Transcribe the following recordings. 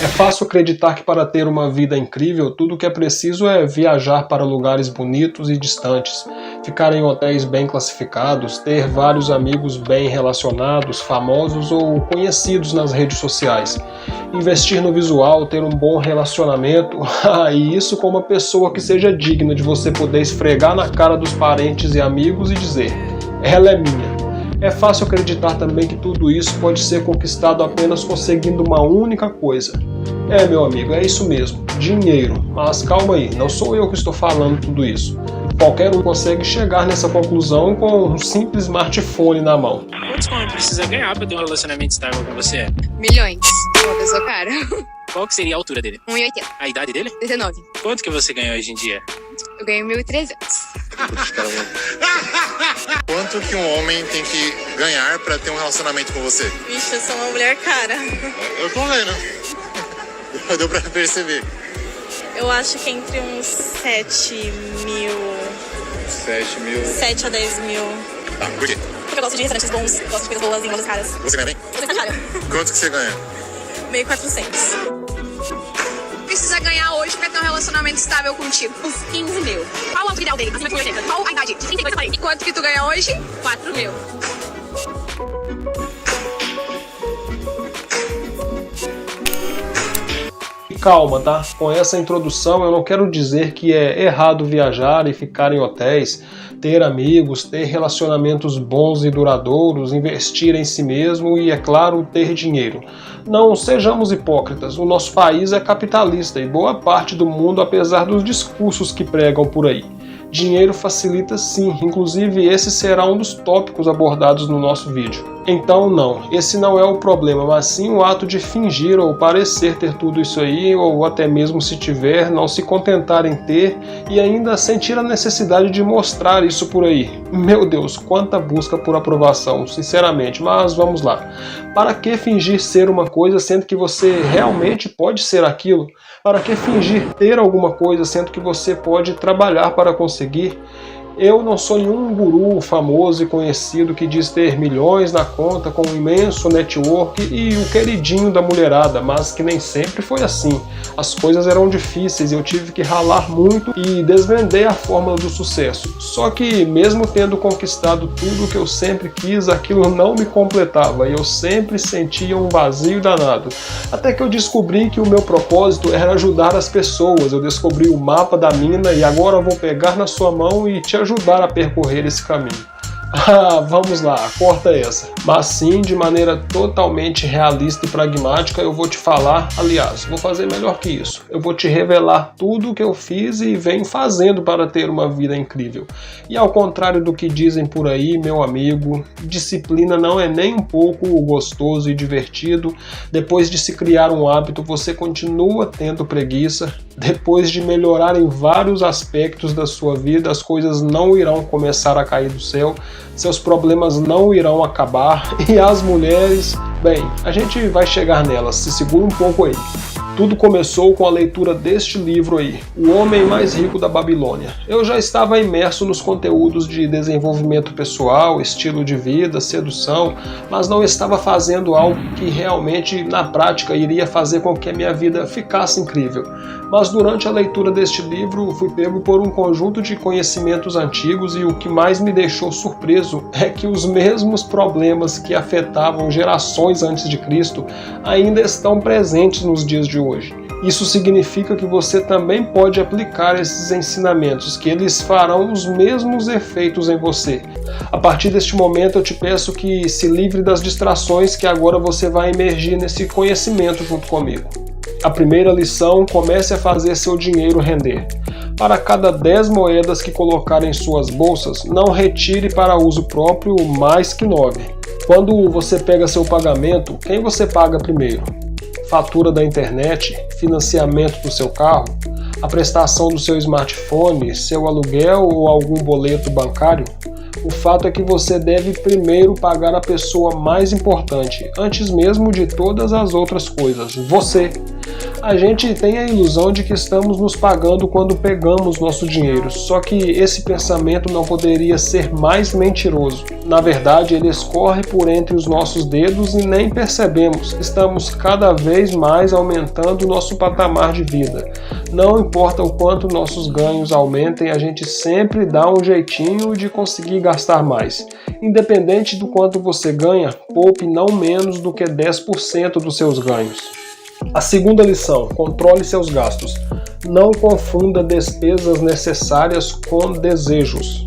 É fácil acreditar que para ter uma vida incrível, tudo o que é preciso é viajar para lugares bonitos e distantes, ficar em hotéis bem classificados, ter vários amigos bem relacionados, famosos ou conhecidos nas redes sociais, investir no visual, ter um bom relacionamento, e isso com uma pessoa que seja digna de você poder esfregar na cara dos parentes e amigos e dizer: ela é minha. É fácil acreditar também que tudo isso pode ser conquistado apenas conseguindo uma única coisa. Meu amigo, é isso mesmo, dinheiro. Mas calma aí, não sou eu que estou falando tudo isso. Qualquer um consegue chegar nessa conclusão com um simples smartphone na mão. Quantos homens precisa ganhar para ter um relacionamento estável com você? Milhões. Uma pessoa cara. Qual que seria a altura dele? 1,80. A idade dele? 19. Quanto que você ganha hoje em dia? Eu ganho 1.300. Quanto que um homem tem que ganhar pra ter um relacionamento com você? Vixe, eu sou uma mulher cara. Eu tô vendo. Deu pra perceber. Eu acho que entre uns 7 mil... 7 mil... 7 a 10 mil. Tá, por quê? Porque eu gosto de restaurantes bons, gosto de coisas boas e lojas caras. Você ganha bem? Você tá cara? Quanto que você ganha? 1.400. Precisa ganhar hoje pra ter um relacionamento estável contigo. Uns 15 mil. Qual a altura ideal dele? Acima de 1,80. Qual a idade? De 32 a 40. E quanto que tu ganha hoje? 4 mil. Calma, tá? Com essa introdução eu não quero dizer que é errado viajar e ficar em hotéis, ter amigos, ter relacionamentos bons e duradouros, investir em si mesmo e, é claro, ter dinheiro. Não sejamos hipócritas, o nosso país é capitalista e boa parte do mundo, apesar dos discursos que pregam por aí. Dinheiro facilita sim, inclusive esse será um dos tópicos abordados no nosso vídeo. Então não, esse não é o problema, mas sim o ato de fingir ou parecer ter tudo isso aí, ou até mesmo se tiver, não se contentar em ter e ainda sentir a necessidade de mostrar isso por aí. Meu Deus, quanta busca por aprovação, sinceramente, mas vamos lá. Para que fingir ser uma coisa sendo que você realmente pode ser aquilo? Para que fingir ter alguma coisa sendo que você pode trabalhar para conseguir? Eu não sou nenhum guru famoso e conhecido que diz ter milhões na conta com um imenso network e o queridinho da mulherada, mas que nem sempre foi assim. As coisas eram difíceis e eu tive que ralar muito e desvendei a fórmula do sucesso. Só que mesmo tendo conquistado tudo o que eu sempre quis, aquilo não me completava e eu sempre sentia um vazio danado. Até que eu descobri que o meu propósito era ajudar as pessoas. Eu descobri o mapa da mina e agora eu vou pegar na sua mão e te ajudar a percorrer esse caminho. Vamos lá, corta essa. Mas sim, de maneira totalmente realista e pragmática, eu vou te falar, aliás, vou fazer melhor que isso. Eu vou te revelar tudo o que eu fiz e venho fazendo para ter uma vida incrível. E ao contrário do que dizem por aí, meu amigo, disciplina não é nem um pouco gostoso e divertido. Depois de se criar um hábito, você continua tendo preguiça. Depois de melhorar em vários aspectos da sua vida, as coisas não irão começar a cair do céu. Seus problemas não irão acabar e as mulheres, bem, a gente vai chegar nelas, se segura um pouco aí. Tudo começou com a leitura deste livro aí, O Homem Mais Rico da Babilônia. Eu já estava imerso nos conteúdos de desenvolvimento pessoal, estilo de vida, sedução, mas não estava fazendo algo que realmente, na prática, iria fazer com que a minha vida ficasse incrível. Mas durante a leitura deste livro, fui pego por um conjunto de conhecimentos antigos e o que mais me deixou surpreso é que os mesmos problemas que afetavam gerações antes de Cristo ainda estão presentes nos dias de hoje. Isso significa que você também pode aplicar esses ensinamentos, que eles farão os mesmos efeitos em você. A partir deste momento eu te peço que se livre das distrações, que agora você vai emergir nesse conhecimento junto comigo. A primeira lição: comece a fazer seu dinheiro render. Para cada 10 moedas que colocar em suas bolsas, não retire para uso próprio mais que 9. Quando você pega seu pagamento, quem você paga primeiro? Fatura da internet, financiamento do seu carro, a prestação do seu smartphone, seu aluguel ou algum boleto bancário? O fato é que você deve primeiro pagar a pessoa mais importante, antes mesmo de todas as outras coisas, você. A gente tem a ilusão de que estamos nos pagando quando pegamos nosso dinheiro, só que esse pensamento não poderia ser mais mentiroso. Na verdade, ele escorre por entre os nossos dedos e nem percebemos. Estamos cada vez mais aumentando o nosso patamar de vida. Não importa o quanto nossos ganhos aumentem, a gente sempre dá um jeitinho de conseguir gastar mais. Independente do quanto você ganha, poupe não menos do que 10% dos seus ganhos. A segunda lição: controle seus gastos. Não confunda despesas necessárias com desejos.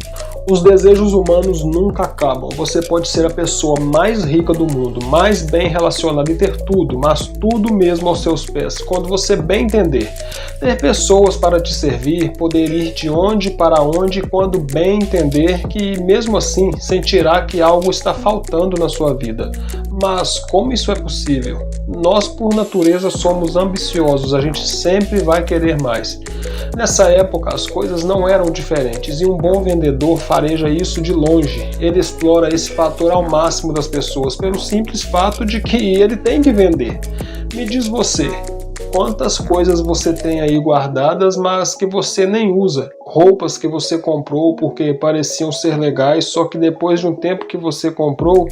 Os desejos humanos nunca acabam. Você pode ser a pessoa mais rica do mundo, mais bem relacionada e ter tudo, mas tudo mesmo aos seus pés, quando você bem entender. Ter pessoas para te servir, poder ir de onde para onde, quando bem entender que, mesmo assim, sentirá que algo está faltando na sua vida. Mas como isso é possível? Nós, por natureza, somos ambiciosos, a gente sempre vai querer mais. Nessa época, as coisas não eram diferentes e um bom vendedor fareja isso de longe. Ele explora esse fator ao máximo das pessoas, pelo simples fato de que ele tem que vender. Me diz você, quantas coisas você tem aí guardadas, mas que você nem usa? Roupas que você comprou porque pareciam ser legais, só que depois de um tempo que você comprou,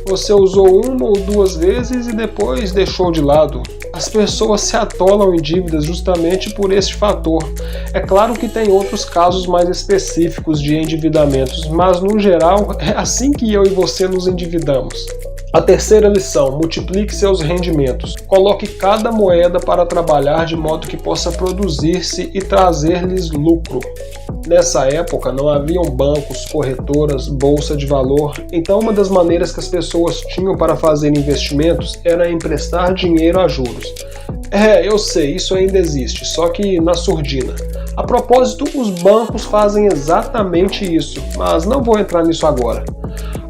você usou uma ou duas vezes e depois deixou de lado. As pessoas se atolam em dívidas justamente por este fator. É claro que tem outros casos mais específicos de endividamentos, mas no geral é assim que eu e você nos endividamos. A terceira lição: multiplique seus rendimentos. Coloque cada moeda para trabalhar de modo que possa produzir-se e trazer-lhes lucro. Nessa época não haviam bancos, corretoras, bolsa de valor, então uma das maneiras que as pessoas tinham para fazer investimentos era emprestar dinheiro a juros. Eu sei, isso ainda existe, só que na surdina. A propósito, os bancos fazem exatamente isso, mas não vou entrar nisso agora.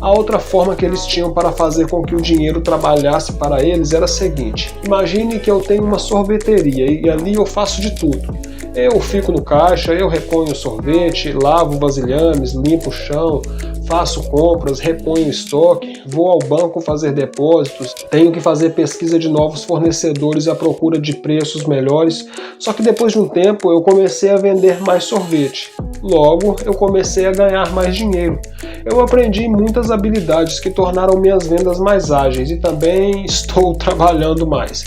A outra forma que eles tinham para fazer com que o dinheiro trabalhasse para eles era a seguinte: imagine que eu tenho uma sorveteria e ali eu faço de tudo. Eu fico no caixa, eu reponho o sorvete, lavo vasilhames, limpo o chão, faço compras, reponho estoque, vou ao banco fazer depósitos, tenho que fazer pesquisa de novos fornecedores à procura de preços melhores. Só que depois de um tempo eu comecei a vender mais sorvete. Logo, eu comecei a ganhar mais dinheiro. Eu aprendi muitas habilidades que tornaram minhas vendas mais ágeis e também estou trabalhando mais.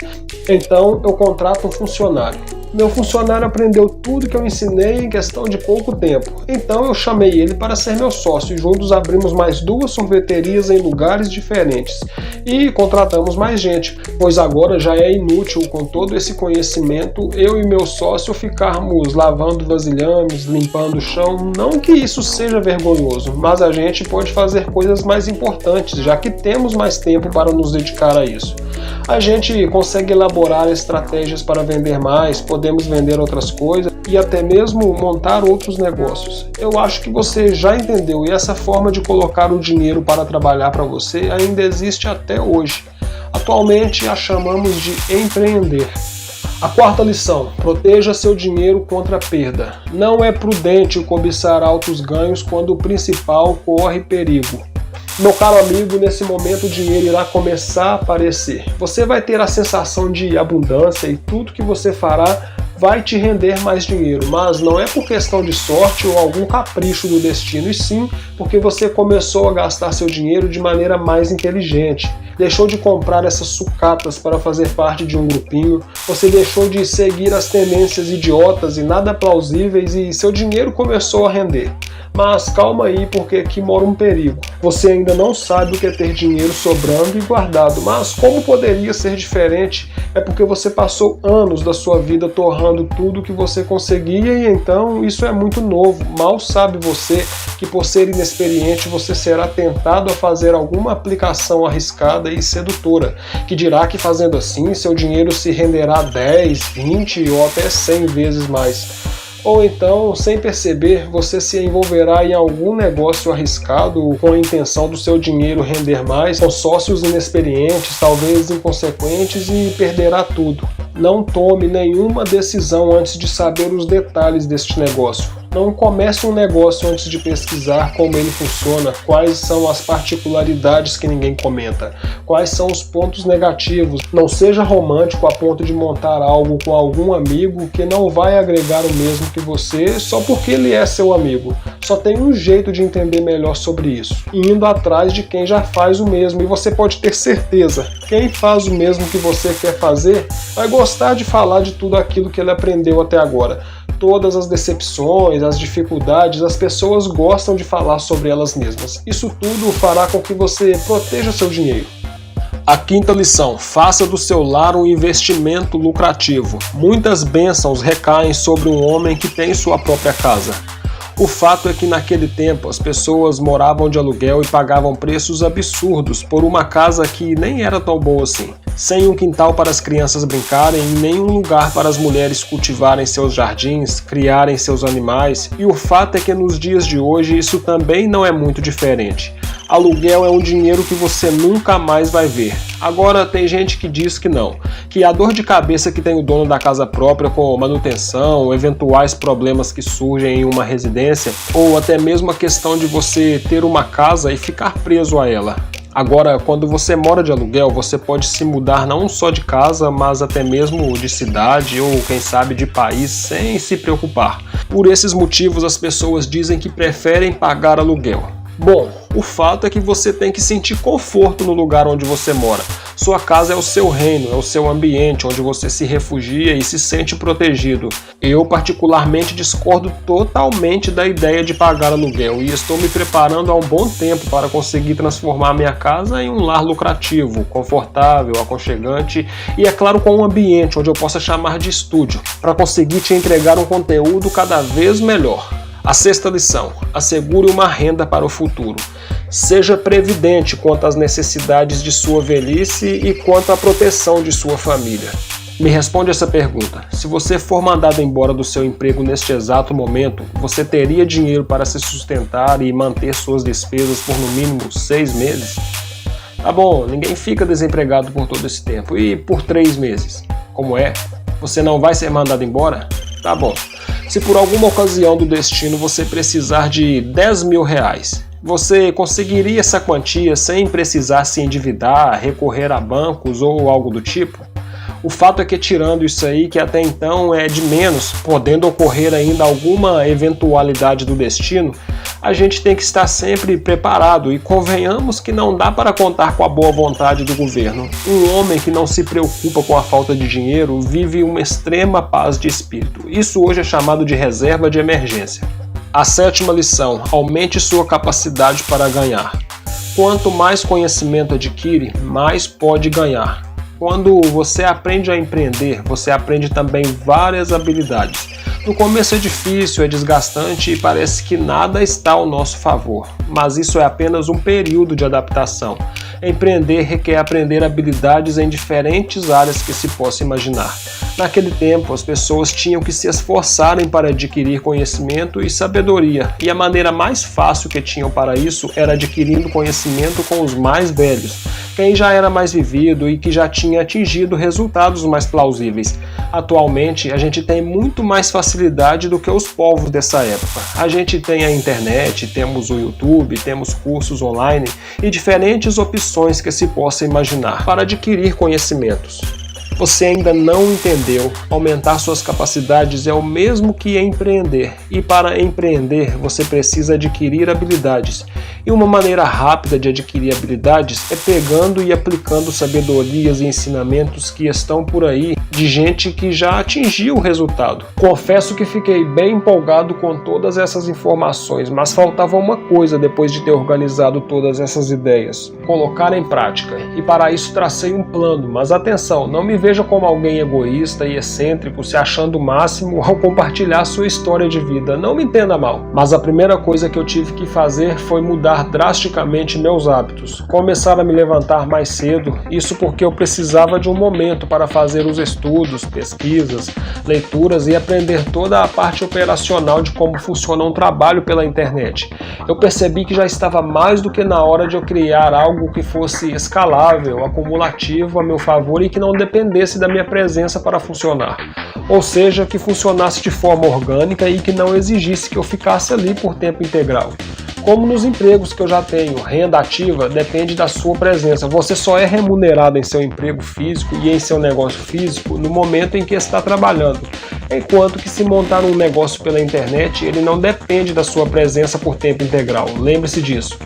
Então, eu contrato um funcionário. Meu funcionário aprendeu tudo que eu ensinei em questão de pouco tempo. Então eu chamei ele para ser meu sócio e juntos abrimos mais 2 sorveterias em lugares diferentes. E contratamos mais gente, pois agora já é inútil, com todo esse conhecimento, eu e meu sócio ficarmos lavando vasilhames, limpando o chão. Não que isso seja vergonhoso, mas a gente pode fazer coisas mais importantes, já que temos mais tempo para nos dedicar a isso. A gente consegue elaborar estratégias para vender mais, podemos vender outras coisas e até mesmo montar outros negócios. Eu acho que você já entendeu e essa forma de colocar o dinheiro para trabalhar para você ainda existe até hoje. Atualmente a chamamos de empreender. A quarta lição: proteja seu dinheiro contra a perda. Não é prudente cobiçar altos ganhos quando o principal corre perigo. Meu caro amigo, nesse momento o dinheiro irá começar a aparecer. Você vai ter a sensação de abundância e tudo que você fará vai te render mais dinheiro, mas não é por questão de sorte ou algum capricho do destino, e sim porque você começou a gastar seu dinheiro de maneira mais inteligente. Deixou de comprar essas sucatas para fazer parte de um grupinho, você deixou de seguir as tendências idiotas e nada plausíveis e seu dinheiro começou a render. Mas calma aí, porque aqui mora um perigo. Você ainda não sabe o que é ter dinheiro sobrando e guardado, mas como poderia ser diferente? É porque você passou anos da sua vida torrando tudo que você conseguia e então isso é muito novo. Mal sabe você que por ser inexperiente você será tentado a fazer alguma aplicação arriscada e sedutora, que dirá que fazendo assim seu dinheiro se renderá 10, 20 ou até 100 vezes mais. Ou então, sem perceber, você se envolverá em algum negócio arriscado com a intenção do seu dinheiro render mais, com sócios inexperientes, talvez inconsequentes, e perderá tudo. Não tome nenhuma decisão antes de saber os detalhes deste negócio. Não comece um negócio antes de pesquisar como ele funciona, quais são as particularidades que ninguém comenta, quais são os pontos negativos. Não seja romântico a ponto de montar algo com algum amigo que não vai agregar o mesmo que você só porque ele é seu amigo. Só tem um jeito de entender melhor sobre isso, indo atrás de quem já faz o mesmo, e você pode ter certeza, quem faz o mesmo que você quer fazer vai gostar de falar de tudo aquilo que ele aprendeu até agora. Todas as decepções, as dificuldades, as pessoas gostam de falar sobre elas mesmas. Isso tudo fará com que você proteja seu dinheiro. A quinta lição: faça do seu lar um investimento lucrativo. Muitas bênçãos recaem sobre um homem que tem sua própria casa. O fato é que naquele tempo as pessoas moravam de aluguel e pagavam preços absurdos por uma casa que nem era tão boa assim, sem um quintal para as crianças brincarem e nenhum lugar para as mulheres cultivarem seus jardins, criarem seus animais, e o fato é que nos dias de hoje isso também não é muito diferente. Aluguel é um dinheiro que você nunca mais vai ver. Agora tem gente que diz que não, que a dor de cabeça que tem o dono da casa própria com manutenção, eventuais problemas que surgem em uma residência, ou até mesmo a questão de você ter uma casa e ficar preso a ela. Agora, quando você mora de aluguel, você pode se mudar não só de casa, mas até mesmo de cidade ou, quem sabe, de país sem se preocupar. Por esses motivos, as pessoas dizem que preferem pagar aluguel. Bom, o fato é que você tem que sentir conforto no lugar onde você mora. Sua casa é o seu reino, é o seu ambiente onde você se refugia e se sente protegido. Eu particularmente discordo totalmente da ideia de pagar aluguel e estou me preparando há um bom tempo para conseguir transformar minha casa em um lar lucrativo, confortável, aconchegante e, é claro, com um ambiente onde eu possa chamar de estúdio, para conseguir te entregar um conteúdo cada vez melhor. A sexta lição: assegure uma renda para o futuro. Seja previdente quanto às necessidades de sua velhice e quanto à proteção de sua família. Me responde essa pergunta: se você for mandado embora do seu emprego neste exato momento, você teria dinheiro para se sustentar e manter suas despesas por no mínimo 6 meses? Tá bom, ninguém fica desempregado por todo esse tempo. E por 3 meses? Como é? Você não vai ser mandado embora? Tá bom. Se por alguma ocasião do destino você precisar de 10 mil reais, você conseguiria essa quantia sem precisar se endividar, recorrer a bancos ou algo do tipo? O fato é que, tirando isso aí, que até então é de menos, podendo ocorrer ainda alguma eventualidade do destino, a gente tem que estar sempre preparado, e convenhamos que não dá para contar com a boa vontade do governo. Um homem que não se preocupa com a falta de dinheiro vive uma extrema paz de espírito. Isso hoje é chamado de reserva de emergência. A sétima lição: aumente sua capacidade para ganhar. Quanto mais conhecimento adquire, mais pode ganhar. Quando você aprende a empreender, você aprende também várias habilidades. No começo é difícil, é desgastante e parece que nada está ao nosso favor, mas isso é apenas um período de adaptação. Empreender requer aprender habilidades em diferentes áreas que se possa imaginar. Naquele tempo, as pessoas tinham que se esforçarem para adquirir conhecimento e sabedoria, e a maneira mais fácil que tinham para isso era adquirindo conhecimento com os mais velhos, quem já era mais vivido e que já tinha atingido resultados mais plausíveis. Atualmente, a gente tem muito mais facilidade do que os povos dessa época. A gente tem a internet, temos o YouTube, temos cursos online e diferentes opções que se possa imaginar para adquirir conhecimentos. Você ainda não entendeu? Aumentar suas capacidades é o mesmo que empreender. E para empreender, você precisa adquirir habilidades. E uma maneira rápida de adquirir habilidades é pegando e aplicando sabedorias e ensinamentos que estão por aí de gente que já atingiu o resultado. Confesso que fiquei bem empolgado com todas essas informações, mas faltava uma coisa depois de ter organizado todas essas ideias: colocar em prática. E para isso tracei um plano, mas atenção, não me veja como alguém egoísta e excêntrico se achando o máximo ao compartilhar sua história de vida. Não me entenda mal, mas a primeira coisa que eu tive que fazer foi mudar drasticamente meus hábitos. Começar a me levantar mais cedo, isso porque eu precisava de um momento para fazer os estudos estudos, pesquisas, leituras e aprender toda a parte operacional de como funciona um trabalho pela internet. Eu percebi que já estava mais do que na hora de eu criar algo que fosse escalável, acumulativo a meu favor e que não dependesse da minha presença para funcionar. Ou seja, que funcionasse de forma orgânica e que não exigisse que eu ficasse ali por tempo integral. Como nos empregos que eu já tenho, renda ativa depende da sua presença. Você só é remunerado em seu emprego físico e em seu negócio físico no momento em que está trabalhando. Enquanto que se montar um negócio pela internet, ele não depende da sua presença por tempo integral. Lembre-se disso.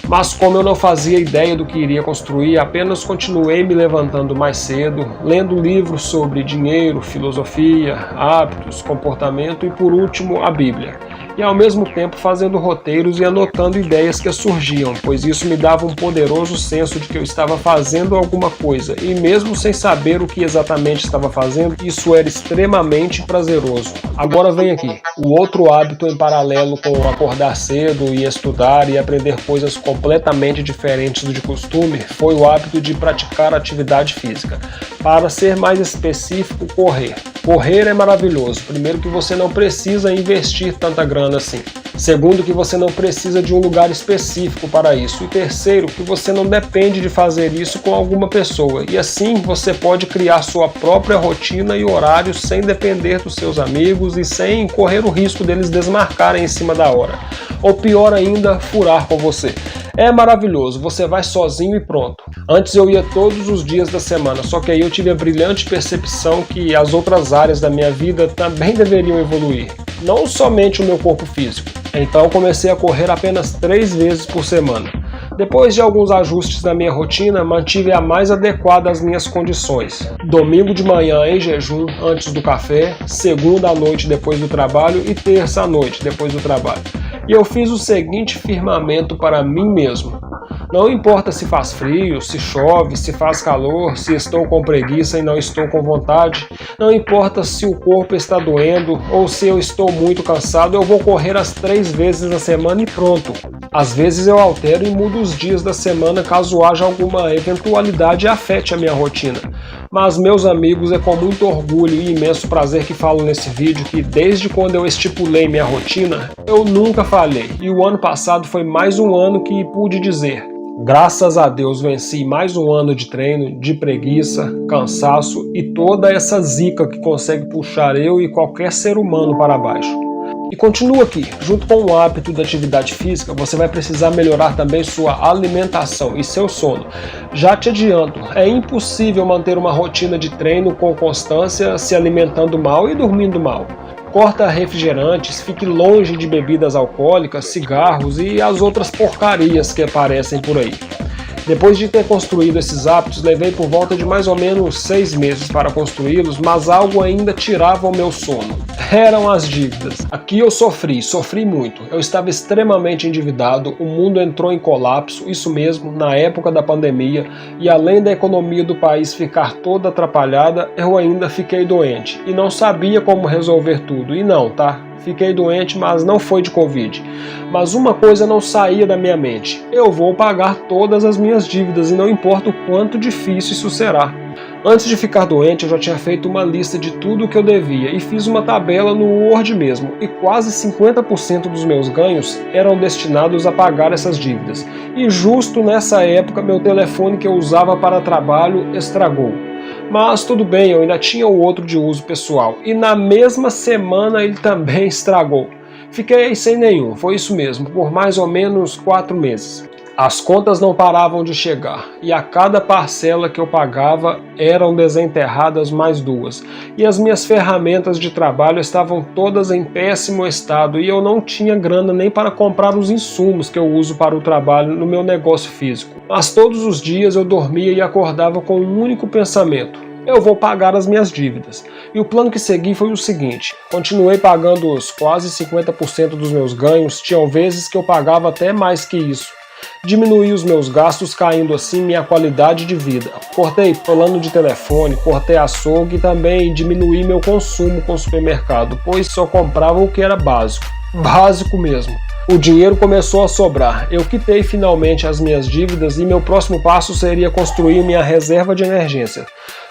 Mas como eu não fazia ideia do que iria construir, apenas continuei me levantando mais cedo, lendo livros sobre dinheiro, filosofia, hábitos, comportamento e, por último, a Bíblia. E ao mesmo tempo fazendo roteiros e anotando ideias que surgiam, pois isso me dava um poderoso senso de que eu estava fazendo alguma coisa, e mesmo sem saber o que exatamente estava fazendo, isso era extremamente prazeroso. Agora vem aqui, o outro hábito em paralelo com acordar cedo e estudar e aprender coisas completamente diferentes do de costume, foi o hábito de praticar atividade física. Para ser mais específico, correr. Correr é maravilhoso. Primeiro que você não precisa investir tanta grana assim. Segundo, que você não precisa de um lugar específico para isso. E terceiro, que você não depende de fazer isso com alguma pessoa. E assim você pode criar sua própria rotina e horário sem depender dos seus amigos e sem correr o risco deles desmarcarem em cima da hora. Ou pior ainda, furar com você. É maravilhoso, você vai sozinho e pronto. Antes eu ia todos os dias da semana, só que aí eu tive a brilhante percepção que as outras áreas da minha vida também deveriam evoluir. Não somente o meu corpo físico. Então comecei a correr apenas 3 vezes por semana. Depois de alguns ajustes na minha rotina, mantive a mais adequada às minhas condições. Domingo de manhã em jejum, antes do café, segunda à noite depois do trabalho e terça à noite depois do trabalho. E eu fiz o seguinte firmamento para mim mesmo. Não importa se faz frio, se chove, se faz calor, se estou com preguiça e não estou com vontade, não importa se o corpo está doendo ou se eu estou muito cansado, eu vou correr as 3 vezes na semana e pronto. Às vezes eu altero e mudo os dias da semana caso haja alguma eventualidade e afete a minha rotina. Mas, meus amigos, é com muito orgulho e imenso prazer que falo nesse vídeo que desde quando eu estipulei minha rotina, eu nunca falhei. E o ano passado foi mais um ano que pude dizer: graças a Deus venci mais um ano de treino, de preguiça, cansaço e toda essa zica que consegue puxar eu e qualquer ser humano para baixo. E continua aqui, junto com o hábito da atividade física, você vai precisar melhorar também sua alimentação e seu sono. Já te adianto, é impossível manter uma rotina de treino com constância se alimentando mal e dormindo mal. Corta refrigerantes, fique longe de bebidas alcoólicas, cigarros e as outras porcarias que aparecem por aí. Depois de ter construído esses hábitos, levei por volta de mais ou menos 6 meses para construí-los, mas algo ainda tirava o meu sono. Eram as dívidas. Aqui eu sofri muito. Eu estava extremamente endividado, o mundo entrou em colapso, isso mesmo, na época da pandemia, e além da economia do país ficar toda atrapalhada, eu ainda fiquei doente e não sabia como resolver tudo. E não, tá? Fiquei doente, mas não foi de Covid. Mas uma coisa não saía da minha mente: eu vou pagar todas as minhas dívidas e não importa o quanto difícil isso será. Antes de ficar doente, eu já tinha feito uma lista de tudo o que eu devia e fiz uma tabela no Word mesmo, e quase 50% dos meus ganhos eram destinados a pagar essas dívidas. E justo nessa época, meu telefone que eu usava para trabalho estragou. Mas tudo bem, eu ainda tinha o outro de uso pessoal, e na mesma semana ele também estragou. Fiquei sem nenhum, foi isso mesmo, por mais ou menos 4 meses. As contas não paravam de chegar, e a cada parcela que eu pagava eram desenterradas mais 2. E as minhas ferramentas de trabalho estavam todas em péssimo estado, e eu não tinha grana nem para comprar os insumos que eu uso para o trabalho no meu negócio físico. Mas todos os dias eu dormia e acordava com um único pensamento: eu vou pagar as minhas dívidas. E o plano que segui foi o seguinte: continuei pagando os quase 50% dos meus ganhos, tinham vezes que eu pagava até mais que isso. Diminuí os meus gastos, caindo assim minha qualidade de vida. Cortei plano de telefone, cortei açougue e também diminuí meu consumo com o supermercado, pois só comprava o que era básico. Básico mesmo. O dinheiro começou a sobrar. Eu quitei finalmente as minhas dívidas e meu próximo passo seria construir minha reserva de emergência.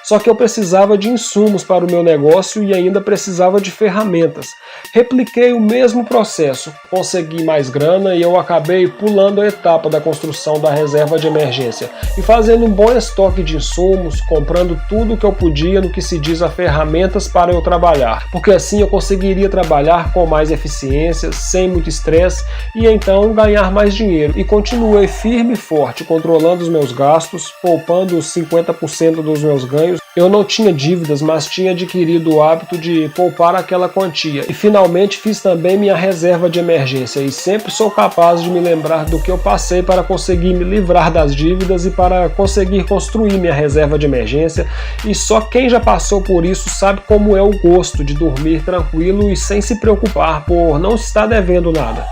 Só que eu precisava de insumos para o meu negócio e ainda precisava de ferramentas. Repliquei o mesmo processo, consegui mais grana e eu acabei pulando a etapa da construção da reserva de emergência e fazendo um bom estoque de insumos, comprando tudo o que eu podia no que se diz a ferramentas para eu trabalhar, porque assim eu conseguiria trabalhar com mais eficiência, sem muito estresse e então ganhar mais dinheiro. E continuei firme e forte, controlando os meus gastos, poupando os 50% dos meus ganhos. Eu não tinha dívidas, mas tinha adquirido o hábito de poupar aquela quantia. E finalmente fiz também minha reserva de emergência e sempre sou capaz de me lembrar do que eu passei para conseguir me livrar das dívidas e para conseguir construir minha reserva de emergência. E só quem já passou por isso sabe como é o gosto de dormir tranquilo e sem se preocupar por não estar devendo nada.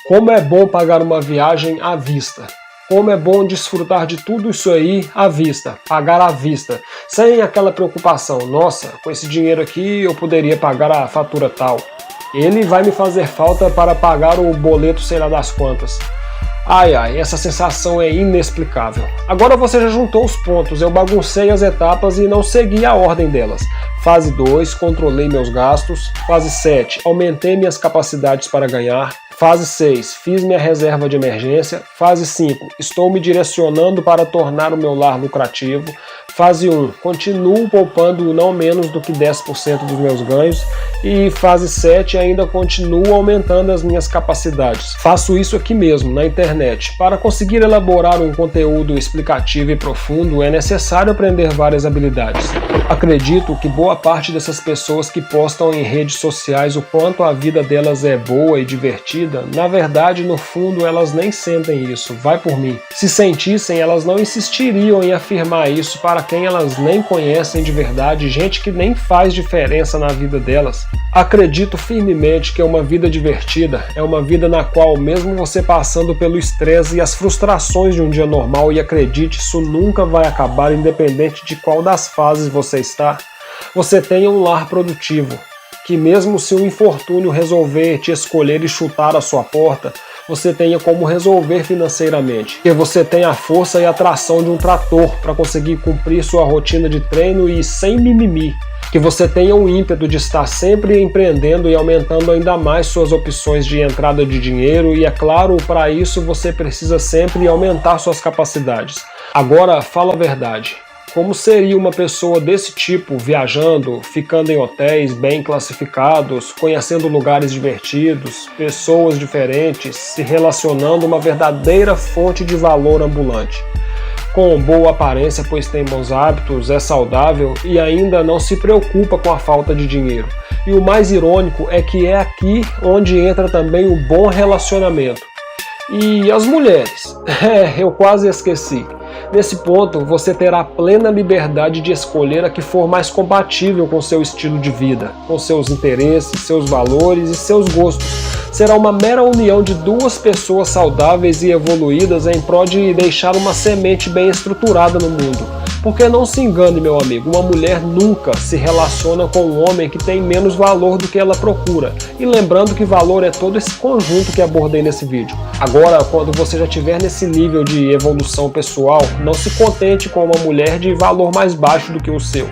Como é bom pagar uma viagem à vista. Como é bom desfrutar de tudo isso aí à vista, pagar à vista, sem aquela preocupação, nossa, com esse dinheiro aqui eu poderia pagar a fatura tal. Ele vai me fazer falta para pagar o boleto sei lá das quantas. Ai, essa sensação é inexplicável. Agora você já juntou os pontos, eu baguncei as etapas e não segui a ordem delas. Fase 2, controlei meus gastos. Fase 7, aumentei minhas capacidades para ganhar. Fase 6, fiz minha reserva de emergência. Fase 5, estou me direcionando para tornar o meu lar lucrativo. Fase 1, continuo poupando não menos do que 10% dos meus ganhos. E fase 7, ainda continuo aumentando as minhas capacidades. Faço isso aqui mesmo, na internet. Para conseguir elaborar um conteúdo explicativo e profundo, é necessário aprender várias habilidades. Acredito que boa parte dessas pessoas que postam em redes sociais o quanto a vida delas é boa e divertida, na verdade, no fundo, elas nem sentem isso, vai por mim. Se sentissem, elas não insistiriam em afirmar isso para quem elas nem conhecem de verdade, gente que nem faz diferença na vida delas. Acredito firmemente que uma vida divertida é uma vida na qual, mesmo você passando pelo estresse e as frustrações de um dia normal, e acredite, isso nunca vai acabar independente de qual das fases você está, você tenha um lar produtivo, que mesmo se um infortúnio resolver te escolher e chutar a sua porta, você tenha como resolver financeiramente, que você tenha a força e a tração de um trator para conseguir cumprir sua rotina de treino e sem mimimi, que você tenha um ímpeto de estar sempre empreendendo e aumentando ainda mais suas opções de entrada de dinheiro e, é claro, para isso você precisa sempre aumentar suas capacidades. Agora, fala a verdade. Como seria uma pessoa desse tipo viajando, ficando em hotéis bem classificados, conhecendo lugares divertidos, pessoas diferentes, se relacionando, uma verdadeira fonte de valor ambulante? Com boa aparência, pois tem bons hábitos, é saudável e ainda não se preocupa com a falta de dinheiro. E o mais irônico é que é aqui onde entra também o bom relacionamento. E as mulheres? Eu quase esqueci. Nesse ponto, você terá plena liberdade de escolher a que for mais compatível com seu estilo de vida, com seus interesses, seus valores e seus gostos. Será uma mera união de duas pessoas saudáveis e evoluídas em prol de deixar uma semente bem estruturada no mundo. Porque não se engane, meu amigo, uma mulher nunca se relaciona com um homem que tem menos valor do que ela procura. E lembrando que valor é todo esse conjunto que abordei nesse vídeo. Agora, quando você já estiver nesse nível de evolução pessoal, não se contente com uma mulher de valor mais baixo do que o seu.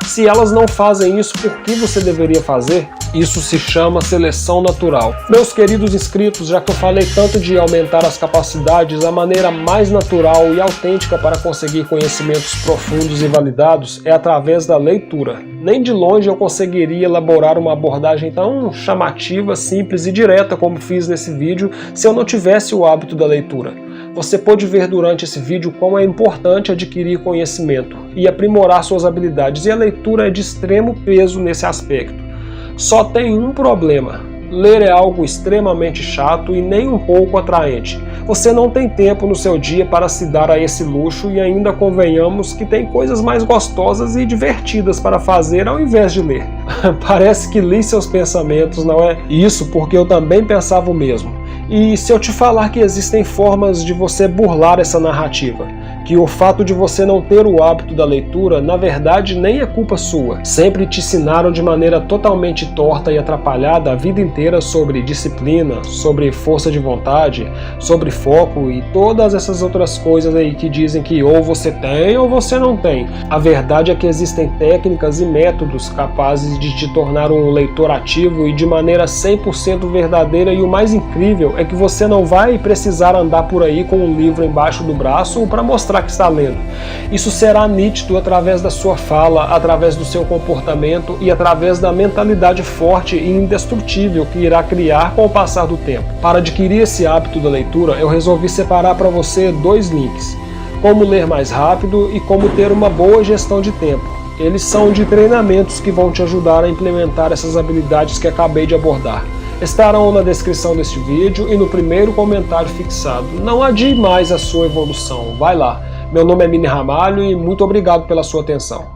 Se elas não fazem isso, por que você deveria fazer? Isso se chama seleção natural. Meus queridos inscritos, já que eu falei tanto de aumentar as capacidades, a maneira mais natural e autêntica para conseguir conhecimentos profundos e validados é através da leitura. Nem de longe eu conseguiria elaborar uma abordagem tão chamativa, simples e direta como fiz nesse vídeo se eu não tivesse o hábito da leitura. Você pode ver durante esse vídeo quão é importante adquirir conhecimento e aprimorar suas habilidades, e a leitura é de extremo peso nesse aspecto. Só tem um problema: ler é algo extremamente chato e nem um pouco atraente. Você não tem tempo no seu dia para se dar a esse luxo e ainda convenhamos que tem coisas mais gostosas e divertidas para fazer ao invés de ler. Parece que li seus pensamentos, não é? Isso porque eu também pensava o mesmo. E se eu te falar que existem formas de você burlar essa narrativa? que o fato de você não ter o hábito da leitura, na verdade, nem é culpa sua. Sempre te ensinaram de maneira totalmente torta e atrapalhada a vida inteira sobre disciplina, sobre força de vontade, sobre foco e todas essas outras coisas aí que dizem que ou você tem ou você não tem. A verdade é que existem técnicas e métodos capazes de te tornar um leitor ativo e de maneira 100% verdadeira, e o mais incrível é que você não vai precisar andar por aí com um livro embaixo do braço para mostrar que está lendo. Isso será nítido através da sua fala, através do seu comportamento e através da mentalidade forte e indestrutível que irá criar com o passar do tempo. Para adquirir esse hábito da leitura, eu resolvi separar para você 2 links: como ler mais rápido e como ter uma boa gestão de tempo. Eles são de treinamentos que vão te ajudar a implementar essas habilidades que acabei de abordar. Estarão na descrição deste vídeo e no primeiro comentário fixado. Não adie mais a sua evolução, vai lá. Meu nome é Mini Ramalho e muito obrigado pela sua atenção.